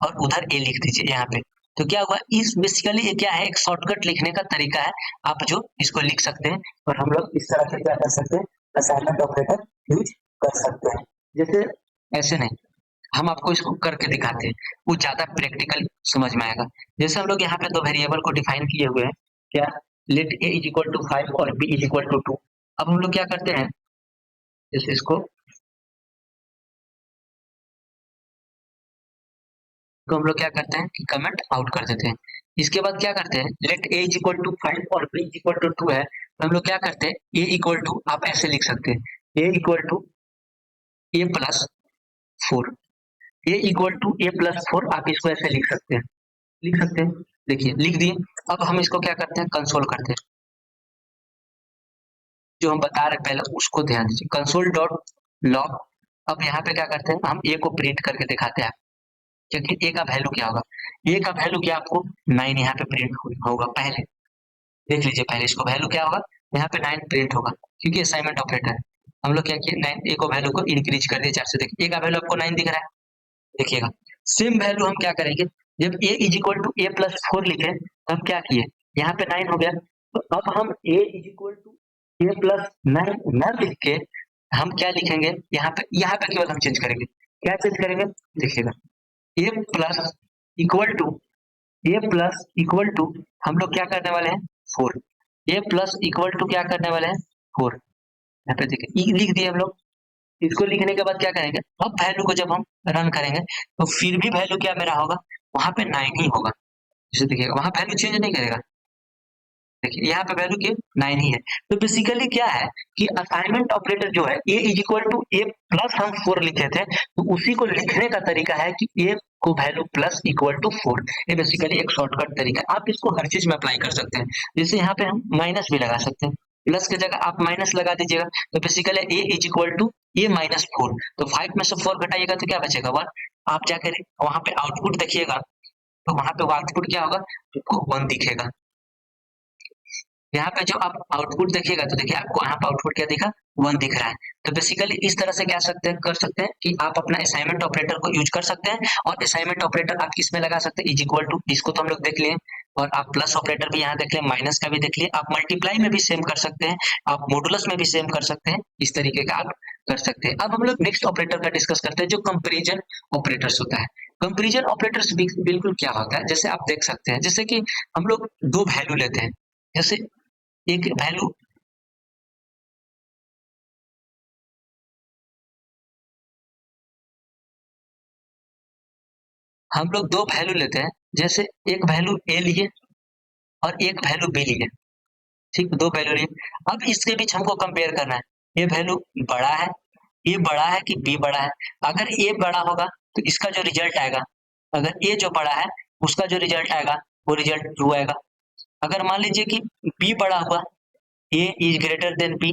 और उधर ए लिख दीजिए यहाँ पे। तो क्या हुआ, इस बेसिकली ये क्या है, एक शॉर्टकट लिखने का तरीका है, आप जो इसको लिख सकते हैं, और हम लोग इस तरह से क्या कर सकते हैं, असाइनमेंट ऑपरेटर यूज कर सकते हैं। जैसे ऐसे नहीं, हम आपको इसको करके दिखाते हैं, वो ज्यादा प्रैक्टिकल समझ में आएगा। जैसे हम लोग यहाँ पे 2 वेरिएबल को डिफाइन किए हुए हैं, क्या, let a is equal to 5 और बी इज इक्वल टू 2। अब हम लोग क्या करते हैं, जैसे इसको तो हम लोग क्या करते हैं कि कमेंट आउट कर देते हैं। इसके बाद क्या करते हैं, let a is equal to 5 और बी इज इक्वल टू 2 है, तो हम लोग क्या करते हैं, ए इक्वल टू आप ऐसे लिख सकते हैं, a equal to a plus 4, a equal to a plus 4, आप इसको ऐसे लिख सकते हैं, लिख सकते हैं। देखिए लिख दिए। अब हम इसको क्या करते हैं, कंसोल करते हैं, जो हम बता रहे पहले उसको ध्यान दीजिए, कंसोल डॉट लॉग। अब यहाँ पे क्या करते हैं, हम ए को प्रिंट करके दिखाते हैं, क्योंकि ए का वैल्यू क्या होगा, ए का वैल्यू क्या आपको 9 यहाँ पे प्रिंट होगा। पहले देख लीजिए, पहले इसको वैल्यू क्या होगा, यहाँ पे 9 प्रिंट होगा, क्योंकि असाइनमेंट ऑपरेटर है। हम लोग क्या किए, 9 ए को वैल्यू को इंक्रीज कर दिए 4 से। देखिए ए का वैल्यू आपको 9 दिख रहा है, देखिएगा। सेम वैल्यू हम क्या करेंगे, जब a is equal to a plus 4 लिखे, तो हम क्या किए, यहाँ पे 9 हो गया, तो अब हम a is equal to a plus 9 न लिख के हम क्या लिखेंगे, यहाँ पे केवल हम चेंज करेंगे, क्या चेंज करेंगे, देखिएगा, a plus equal to, a plus equal to हम लोग क्या करने वाले हैं, 4, ए प्लस इक्वल टू क्या करने वाले हैं, 4। यहाँ पे देखिए लिख दिए हम लोग। इसको लिखने के बाद क्या करेंगे, अब वैल्यू को जब हम रन करेंगे, तो फिर भी वैल्यू क्या मेरा होगा, वहां पे 9 ही होगा। जैसे देखिएगा वहां वैल्यू चेंज नहीं करेगा, देखिए यहाँ पे वैल्यू के 9 ही है। तो बेसिकली क्या है कि असाइनमेंट ऑपरेटर जो है, a is equal to a plus हम 4 लिखे थे, तो उसी को लिखने का तरीका है कि ए को वैल्यू प्लस इक्वल टू 4। ये बेसिकली एक शॉर्टकट तरीका है, आप इसको हर चीज में अप्लाई कर सकते हैं। जैसे यहाँ पे हम माइनस भी लगा सकते हैं, प्लस की जगह आप माइनस लगा दीजिएगा, तो basically a is equal to ये -4, तो 5 में से 4 घटाइएगा तो क्या बचेगा 1। आप क्या करें वहां पे आउटपुट देखिएगा, तो वहां पे आउटपुट क्या होगा, आपको 1 दिखेगा। यहाँ पे जो आप आउटपुट देखिएगा तो देखिए आपको यहाँ पे आउटपुट क्या दिखा, 1 दिख रहा है। तो बेसिकली इस तरह से क्या सकते हैं कर सकते हैं कि आप अपना असाइनमेंट ऑपरेटर को यूज कर सकते हैं, और असाइनमेंट ऑपरेटर आप किसमें लगा सकते हैं, इज इक्वल टू, इसको तो हम लोग देख लिए, और आप प्लस ऑपरेटर भी यहाँ देख लिए, माइनस का भी देख लिए, आप मल्टीप्लाई में भी सेम कर सकते हैं, आप मॉडुलस में भी सेम कर सकते हैं, इस तरीके का आप कर सकते हैं। अब हम लोग नेक्स्ट ऑपरेटर का डिस्कस करते हैं जो कंपेरिजन ऑपरेटर्स होता है। कंपेरिजन ऑपरेटर्स बिल्कुल क्या होता है, जैसे आप देख सकते हैं, जैसे कि हम लोग दो वैल्यू लेते हैं, जैसे एक वैल्यू हम लोग दो वैल्यू लेते हैं, जैसे एक वैल्यू ए लिए और एक वैल्यू बी लिए, ठीक, दो वैल्यू लिए। अब इसके बीच हमको कंपेयर करना है, ये वैल्यू बड़ा है, ये बड़ा है कि बी बड़ा है। अगर ए बड़ा होगा तो इसका जो रिजल्ट आएगा, अगर ए जो बड़ा है उसका जो रिजल्ट आएगा वो रिजल्ट ट्रू आएगा। अगर मान लीजिए कि बी बड़ा हुआ, ए इज ग्रेटर देन बी,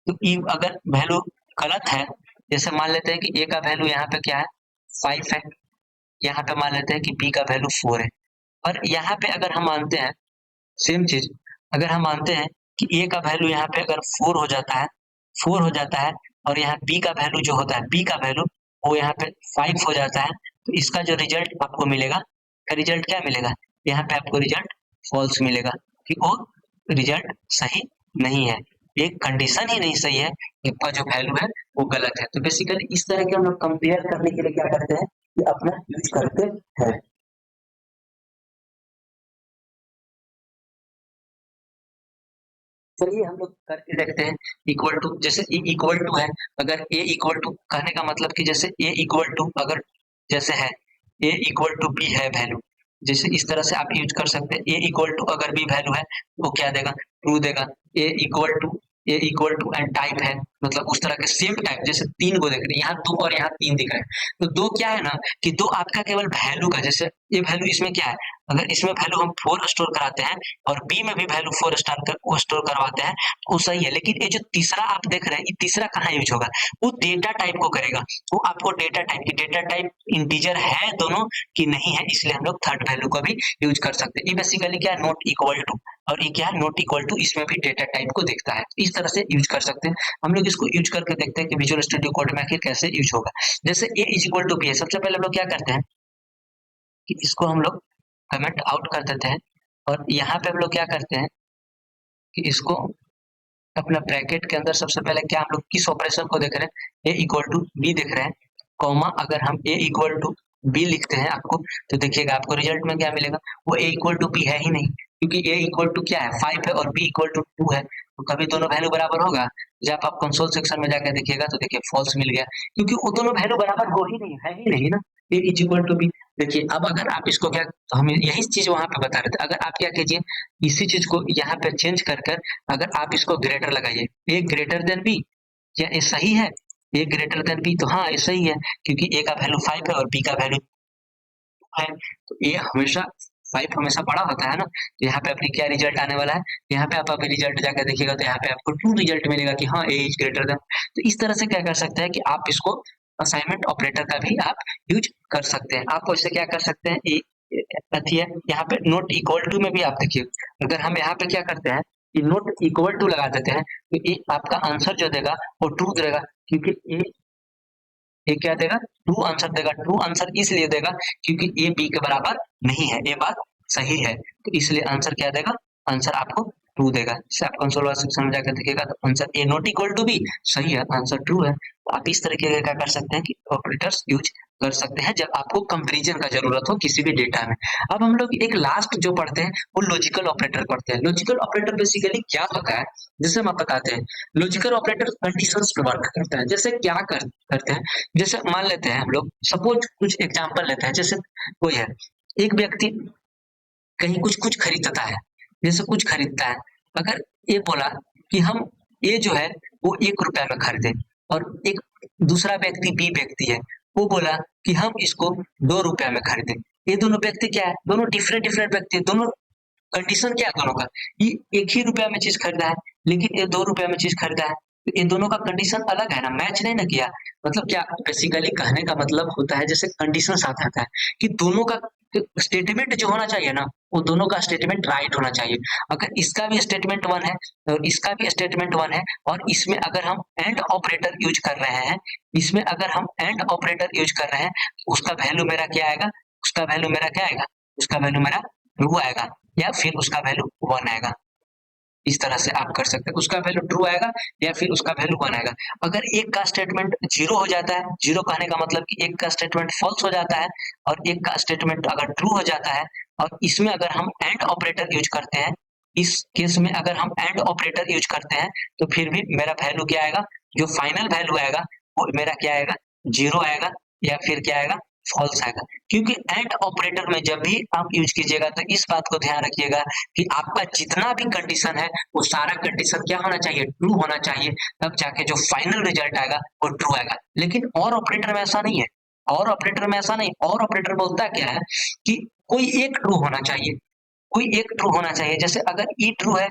तो ई अगर वैल्यू गलत है, जैसे मान लेते हैं कि ए का वैल्यू यहाँ पे क्या है 5 है, यहाँ पे मान लेते हैं कि बी का वैल्यू 4 है, और यहाँ पे अगर हम मानते हैं सेम चीज, अगर हम मानते हैं कि ए का वैल्यू यहाँ पे अगर 4 हो जाता है, 4 हो जाता है, और यहाँ बी का वैल्यू जो होता है, बी का वैल्यू वो यहाँ पे 5 हो जाता है, तो इसका जो रिजल्ट आपको मिलेगा, रिजल्ट क्या मिलेगा, यहाँ पे आपको रिजल्ट फॉल्स मिलेगा, कि वो रिजल्ट सही नहीं है, एक कंडीशन ही नहीं सही है, आपका जो वैल्यू है वो गलत है। तो बेसिकली इस तरह के हम लोग कंपेयर करने के लिए क्या करते हैं कि अपना यूज करते हैं। चलिए हम लोग करके देखते हैं। इक्वल टू, जैसे ए इक्वल टू है, अगर ए इक्वल टू कहने का मतलब कि जैसे ए इक्वल टू अगर जैसे है ए इक्वल टू बी है वैल्यू, जैसे इस तरह से आप यूज कर सकते हैं। ए इक्वल टू अगर बी वैल्यू है वो क्या देगा, ट्रू देगा। ए इक्वल टू एंड टाइप है, मतलब उस तरह के सेम टाइप, जैसे तीन को देख रहे हैं, यहाँ दो और यहाँ तीन दिख रहे हैं, तो दो क्या है ना कि दो आपका केवल वैल्यू का, जैसे ये वैल्यू इसमें क्या है, अगर इसमें वैल्यू हम 4 स्टोर कराते हैं और बी में भी वैल्यू 4 स्टार कर वो स्टोर करवाते हैं, वो सही है। लेकिन ये जो तीसरा आप देख रहे हैं, ये तीसरा कहाँ यूज होगा, वो डेटा टाइप को करेगा, वो आपको डेटा टाइप की, डेटा टाइप इंटीजर है दोनों कि नहीं है, इसलिए हम लोग थर्ड वैल्यू को भी यूज कर सकते हैं। ये बेसिकली क्या है, नॉट इक्वल टू, और ये क्या है, नॉट इक्वल टू, इसमें भी डेटा टाइप को देखता है, इस तरह से यूज कर सकते हैं। हम लोग इसको यूज करके देखते हैं कि विजुअल स्टूडियो कोड में आखिर कैसे यूज होगा। जैसे ए इज इक्वल टू बी है, सबसे पहले हम लोग क्या करते हैं कि इसको हम लोग कमेंट आउट कर देते हैं, और यहाँ पे हम लोग क्या करते हैं कि इसको अपना ब्रैकेट के अंदर सबसे पहले क्या हम लोग किस ऑपरेशन को देख रहे हैं, ए इक्वल टू बी देख रहे हैं, कॉमा अगर हम ए इक्वल टू बी लिखते हैं आपको, तो देखिएगा आपको रिजल्ट में क्या मिलेगा, वो ए इक्वल टू बी है ही नहीं, क्योंकि ए इक्वल टू क्या है 5 है और बी इक्वल टू 2 है, तो कभी दोनों वैल्यू बराबर होगा, जब आप कंसोल सेक्शन में जाकर देखिएगा तो देखिए फॉल्स मिल गया, क्योंकि वो दोनों वैल्यू बराबर हो ही नहीं है ही नहीं ना, ए इज इक्वल टू बी। देखिए अब अगर आप इसको क्या, तो हम यही चीज वहां पे बता रहे थे, अगर आप क्या कीजिए इसी चीज को यहाँ पे चेंज कर कर अगर आप इसको ग्रेटर लगाइए, ए ग्रेटर देन बी, क्या ये सही है, ए ग्रेटर देन बी, तो हाँ ये सही है, क्योंकि ए का वैल्यू 5 है और बी का वैल्यू है, तो ए हमेशा 5 हमेशा बड़ा होता है ना, तो यहाँ पे अपनी क्या रिजल्ट आने वाला है, यहाँ पे आप अभी रिजल्ट जाकर देखिएगा तो यहाँ पे आपको ट्रू रिजल्ट मिलेगा कि हाँ ए इज ग्रेटर देन। तो इस तरह से क्या कर सकते हैं कि आप इसको असाइनमेंट ऑपरेटर का भी आप यूज कर सकते हैं। आप वैसे क्या कर सकते हैं, अथी है यहाँ पे नॉट इक्वल टू में भी आप देखिए, अगर हम यहाँ पे क्या करते हैं कि नॉट इक्वल टू लगा देते हैं, तो ये आपका आंसर जो देगा वो ट्रू देगा, क्योंकि ये क्या देगा, ट्रू आंसर देगा। ट्रू आंसर इसलिए देगा क्योंकि ए बी के बराबर नहीं है, ये बात सही है, तो इसलिए आंसर क्या देगा, आंसर आपको ट्रू देगा। जैसे आप कंसोल वाला सेक्शन में जाकर देखिएगा तो answer a not equal to b सही है, आंसर ट्रू है। तो आप इस तरीके का क्या कर सकते हैं कि ऑपरेटर्स यूज कर सकते हैं जब आपको कंपैरिजन का जरूरत हो किसी भी डेटा में। अब हम लोग एक लास्ट जो पढ़ते हैं वो लॉजिकल ऑपरेटर पढ़ते हैं। लॉजिकल ऑपरेटर बेसिकली क्या होता है, जैसे हम आप बताते हैं, लॉजिकल ऑपरेटर कंडीशंस पे वर्क करता है। जैसे क्या करते हैं, जैसे मान लेते हैं हम लोग सपोज कुछ एग्जांपल लेते हैं, जैसे कोई है एक व्यक्ति कहीं कुछ कुछ खरीदता है, जैसे कुछ खरीदता है, अगर ये बोला कि हम ये जो है वो 1 रुपया में खरीदे, और एक दूसरा व्यक्ति बी व्यक्ति है वो बोला कि हम इसको 2 रुपया में खरीदे, ये दोनों व्यक्ति क्या है, दोनों डिफरेंट डिफरेंट व्यक्ति है, दोनों कंडीशन क्या है दोनों का, ये 1 ही रुपया में चीज खरीदा है, लेकिन ये 2 रुपया में चीज खरीदा है, तो इन दोनों का कंडीशन अलग है ना, मैच नहीं ना किया। मतलब क्या बेसिकली कहने का मतलब होता है, जैसे कंडीशन साथ आता है कि दोनों का स्टेटमेंट जो होना चाहिए ना, वो दोनों का स्टेटमेंट राइट होना चाहिए। अगर इसका भी स्टेटमेंट वन है और इसका भी स्टेटमेंट वन है, और इसमें अगर हम एंड ऑपरेटर यूज कर रहे हैं, इसमें अगर हम एंड ऑपरेटर यूज कर रहे हैं, तो उसका वैल्यू मेरा क्या आएगा, उसका वैल्यू मेरा क्या आएगा, उसका वैल्यू मेरा ट्रू आएगा, या फिर उसका वैल्यू वन आएगा। इस तरह से आप कर सकते हैं, उसका वैल्यू ट्रू आएगा या फिर उसका वैल्यू वन आएगा। अगर एक का स्टेटमेंट जीरो हो जाता है, जीरो कहने का मतलब कि एक का स्टेटमेंट फॉल्स हो जाता है और एक का स्टेटमेंट अगर ट्रू हो जाता है, और इसमें अगर हम एंड ऑपरेटर यूज करते हैं, इस केस में अगर हम एंड ऑपरेटर यूज करते हैं, तो फिर भी मेरा वैल्यू क्या आएगा, जो फाइनल वैल्यू आएगा वो मेरा क्या आएगा, जीरो आएगा, या फिर क्या आएगा, फॉल्स आएगा। क्योंकि एंड ऑपरेटर में जब भी आप यूज कीजिएगा, तो इस बात को ध्यान रखिएगा कि आपका जितना भी कंडीशन है, वो सारा कंडीशन क्या होना चाहिए, ट्रू होना चाहिए, तब जाके जो फाइनल रिजल्ट आएगा वो ट्रू आएगा। लेकिन और ऑपरेटर में ऐसा नहीं है, और ऑपरेटर में ऐसा नहीं, और ऑपरेटर बोलता क्या है कि कोई एक ट्रू होना चाहिए, कोई एक ट्रू होना चाहिए। जैसे अगर ई ट्रू है,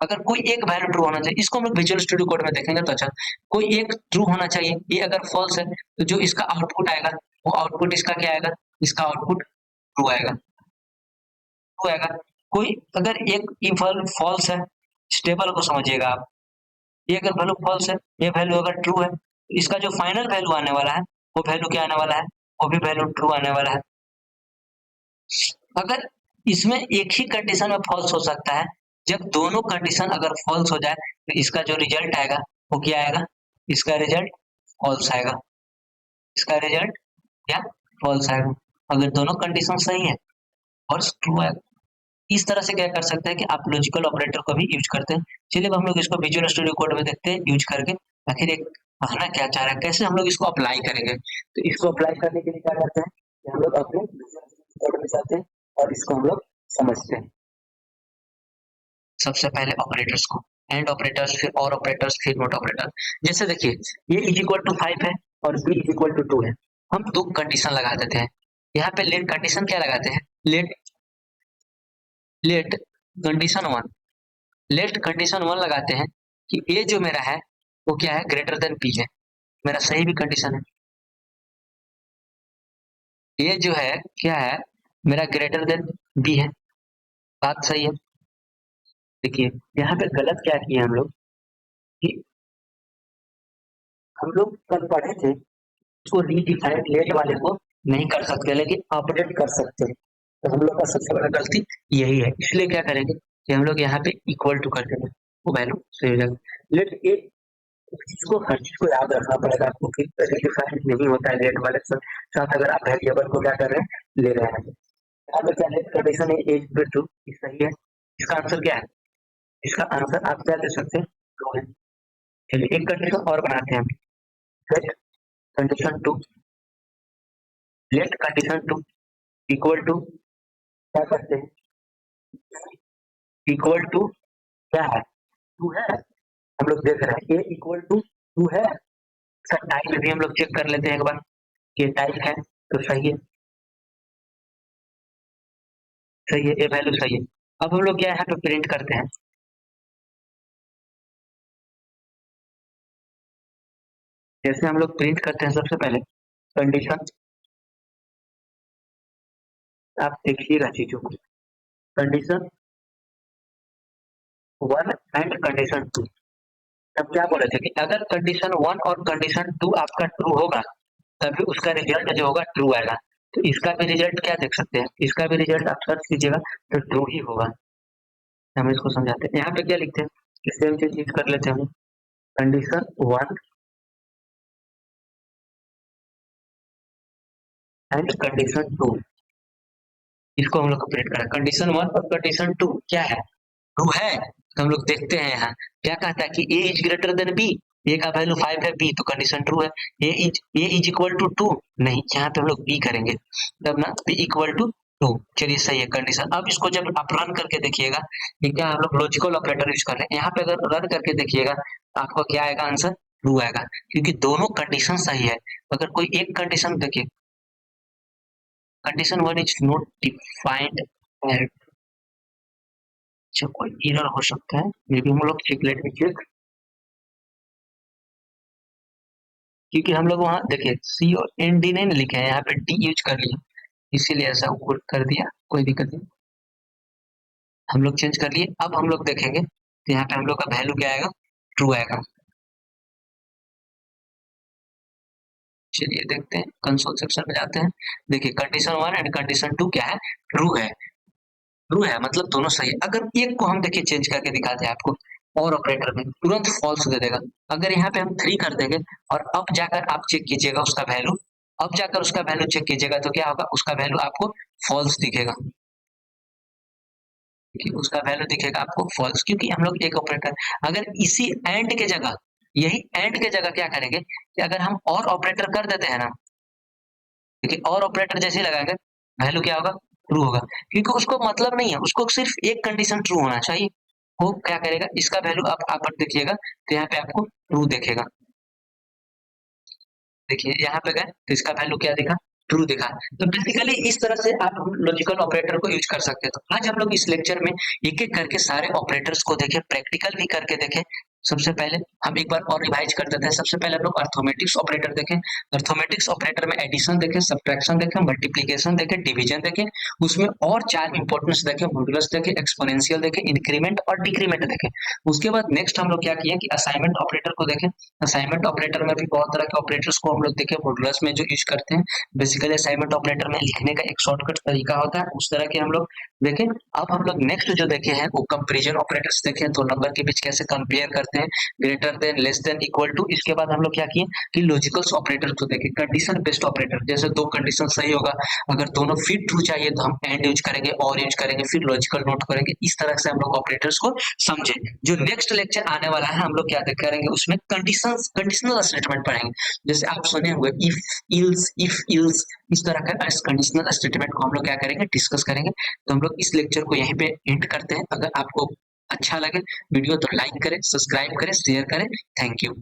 अगर कोई एक वैल्यू ट्रू होना चाहिए, इसको हम लोग विजुअल स्टूडियो कोड में देखेंगे तो अच्छा, कोई एक ट्रू होना चाहिए। ये अगर फॉल्स है, तो जो इसका आउटपुट आएगा, वो आउटपुट इसका क्या आएगा, इसका आउटपुट ट्रू आएगा, ट्रू आएगा। कोई अगर एक इफल फॉल्स है, स्टेबल को समझिएगा आप, ये अगर वैल्यू फॉल्स है, ये वैल्यू अगर ट्रू है, तो इसका जो फाइनल वैल्यू आने वाला है, वो वैल्यू क्या आने वाला है, वो भी वैल्यू ट्रू आने वाला है। अगर इसमें एक ही कंडीशन में फॉल्स हो सकता है, जब दोनों कंडीशन अगर फॉल्स हो जाए, तो इसका जो रिजल्ट आएगा वो क्या आएगा, इसका रिजल्ट फॉल्स आएगा, इसका रिजल्ट क्या, फॉल्स आएगा। अगर दोनों कंडीशन सही है और ट्रू आएगा। इस तरह से क्या कर सकते हैं कि आप लॉजिकल ऑपरेटर को भी यूज करते हैं। चलिए अब हम लोग इसको विजुअल स्टूडियो कोड में देखते हैं यूज करके, आखिर एक कहना क्या चाह रहा है, कैसे हम लोग इसको अप्लाई करेंगे। तो इसको अप्लाई करने के लिए क्या करते हैं कि हम लोग अपने विजुअल स्टूडियो कोड में जाते हैं और इसको हम लोग समझते हैं। सबसे पहले ऑपरेटर्स को, एंड ऑपरेटर्स, फिर और ऑपरेटर्स, फिर नॉट ऑपरेटर। जैसे देखिए, ये इज इक्वल टू 5 है और बी इज इक्वल टू 2 है, हम दो कंडीशन लगा देते हैं। यहाँ पे लेट कंडीशन क्या लगाते हैं, let let condition one, let condition one लगाते हैं कि ए जो मेरा है वो क्या है, ग्रेटर देन बी है। मेरा सही भी कंडीशन है, ए जो है क्या है, मेरा ग्रेटर देन बी है, बात सही है। देखिए यहाँ पे गलत क्या किए हम लोग, कि हम लोग कल पढ़े थे, उसको रीडिफाइन लेट वाले को नहीं कर सकते, लेकिन अपडेट कर सकते हैं। तो हम लोग का सबसे बड़ा गलती यही है। इसलिए क्या करेंगे कि हम लोग यहाँ पे इक्वल टू कर देंगे, वो वैल्यू सही हो जाएगा। लेट ए, चीज को, हर चीज को याद रखना पड़ेगा आपको कि रीडिफाइन नहीं होता है लेट वाले साथ, अगर आप वेरिएबल को क्या कर रहे हैं, ले रहे हैं। यहाँ पे क्या लेट कंडीशन है, एज इक्वल टू, सही है। इसका आंसर क्या है, इसका आंसर आप क्या दे सकते हैं, ट्रू है। चलिए एक कंडीशन और बनाते हैं हम, let condition two, let condition two equal to, क्या करते हैं, इक्वल टू क्या है, टू है। हम लोग देख रहे हैं ए इक्वल टू टू है। इसका टाइप भी हम लोग चेक कर लेते हैं एक बार, ये टाइप है तो सही है, सही है, ये वैल्यू सही है। अब हम लोग क्या यहाँ पे प्रिंट करते हैं, जैसे हम लोग प्रिंट करते हैं सबसे पहले कंडीशन, आप देखिएगा चीजों को, condition one and condition two. अब क्या बोले थे कि अगर कंडीशन वन और कंडीशन टू आपका ट्रू होगा, तभी उसका रिजल्ट जो होगा ट्रू आएगा। तो इसका भी रिजल्ट क्या देख सकते हैं, इसका भी रिजल्ट आप सर्च कीजिएगा तो ट्रू ही होगा। हम इसको समझाते हैं, यहाँ पे क्या लिखते हैं, सेम चीज कर लेते हैं हम, condition one and condition two, इसको हम लोग कंप्लीट करें। कंडीशन वन और कंडीशन टू क्या है, ट्रू है। तो हम लोग देखते हैं यहाँ क्या कहता है कि a is greater than B, ए का वैल्यू 5 है, बी तो कंडीशन ट्रू है। ए इज इक्वल टू 2, नहीं, यहाँ पे हम लोग बी करेंगे, तब ना बी इक्वल टू 2। चलिए सही है कंडीशन। अब इसको जब आप रन करके देखिएगा, ये क्या हम लोग लॉजिकल ऑपरेटर यूज कर रहे हैं, यहाँ पे अगर रन करके देखिएगा तो आपको क्या आएगा, आंसर ट्रू आएगा, क्योंकि दोनों कंडीशन सही है। अगर कोई एक कंडीशन देखिए, condition one is not defined, कोई एरर हो सकता है, मे बी हम लोग चेक, लेट मी चेक। क्योंकि हम लोग वहाँ देखिए सी और एन डी नहीं लिखे हैं, यहाँ पे डी यूज कर लिया, इसीलिए ऐसा कर दिया, कोई दिक्कत नहीं। हम लोग चेंज कर लिए। अब हम लोग देखेंगे तो यहाँ पे हम लोग का वैल्यू क्या आएगा, ट्रू आएगा। चलिए देखते हैं, कंसोल सेक्शन में जाते हैं। देखिए कंडीशन 1 एंड कंडीशन 2 क्या है, ट्रू है। ट्रू है मतलब दोनों सही है। अगर एक को हम देखिए चेंज करके दिखाते हैं आपको, और ऑपरेटर में तुरंत फॉल्स दे देगा। अगर यहाँ पे हम 3 कर देंगे और अब जाकर आप चेक कीजिएगा उसका वैल्यू, अब जाकर उसका वैल्यू चेक कीजिएगा तो क्या होगा, उसका वैल्यू आपको फॉल्स दिखेगा। कि उसका वैल्यू दिखेगा आपको फॉल्स, क्योंकि हम लोग एक ऑपरेटर, अगर इसी एंड के जगह, यही एंड के जगह क्या करेंगे कि अगर हम और ऑपरेटर कर देते हैं ना, क्योंकि और ऑपरेटर जैसे ही लगाएंगे वैल्यू क्या होगा, ट्रू होगा। क्योंकि उसको मतलब नहीं है, उसको सिर्फ एक कंडीशन ट्रू होना चाहिए। वो क्या करेगा, इसका वैल्यू आप देखिएगा तो यहाँ पे आपको ट्रू दिखेगा। देखिए यहाँ पे गए तो इसका वैल्यू क्या दिखा, ट्रू दिखा। तो बेसिकली इस तरह से आप लॉजिकल ऑपरेटर को यूज कर सकते हैं। तो आज हम लोग इस लेक्चर में एक एक करके सारे ऑपरेटर्स को देखें, प्रैक्टिकल भी करके देखें। सबसे पहले हम एक बार और रिवाइज कर देते हैं। सबसे पहले हम लोग अर्थमेटिक्स ऑपरेटर देखें। अर्थमेटिक्स ऑपरेटर में एडिशन देखें, सब्ट्रैक्शन देखें, मल्टीप्लीकेशन देखें, डिवीजन देखें। उसमें और 4 इंपॉर्टेंस देखें, मॉडुलस देखें, एक्सपोनेंशियल देखें, इंक्रीमेंट और डिक्रीमेंट देखें। उसके बाद नेक्स्ट हम लोग क्या किए कि असाइनमेंट ऑपरेटर को देखें। असाइनमेंट ऑपरेटर में भी बहुत तरह के ऑपरेटर्स को हम लोग देखें, मॉडुलस में जो यूज करते हैं। बेसिकली असाइनमेंट ऑपरेटर में लिखने का एक शॉर्टकट तरीका होता है, उस तरह के हम लोग देखें। अब हम लोग नेक्स्ट जो देखे हैं वो कंपेरिजन ऑपरेटर्स देखें, तो नंबर के बीच कैसे कंपेयर करते हैं, greater than, less than, equal to. इसके बाद हम लोग क्या किए कि लॉजिकल ऑपरेटर को देखें, कंडीशन बेस्ड ऑपरेटर, जैसे दो कंडीशन सही होगा, अगर दोनों फिर ट्रू चाहिए तो हम एंड यूज करेंगे, और यूज करेंगे, फिर लॉजिकल नोट करेंगे। इस तरह से हम लोग ऑपरेटर्स को समझे। जो नेक्स्ट लेक्चर आने वाला है हम लोग क्या करेंगे, उसमें कंडीशनल स्टेटमेंट पढ़ेंगे। जैसे आप सुने हुए इफ इल्स, इस तरह का कंडीशनल स्टेटमेंट को हम लोग क्या करेंगे, डिस्कस करेंगे। तो हम लोग इस लेक्चर को यहीं पे एंड करते हैं। अगर आपको अच्छा लगे वीडियो तो लाइक करें, सब्सक्राइब करें, शेयर करें। Thank you.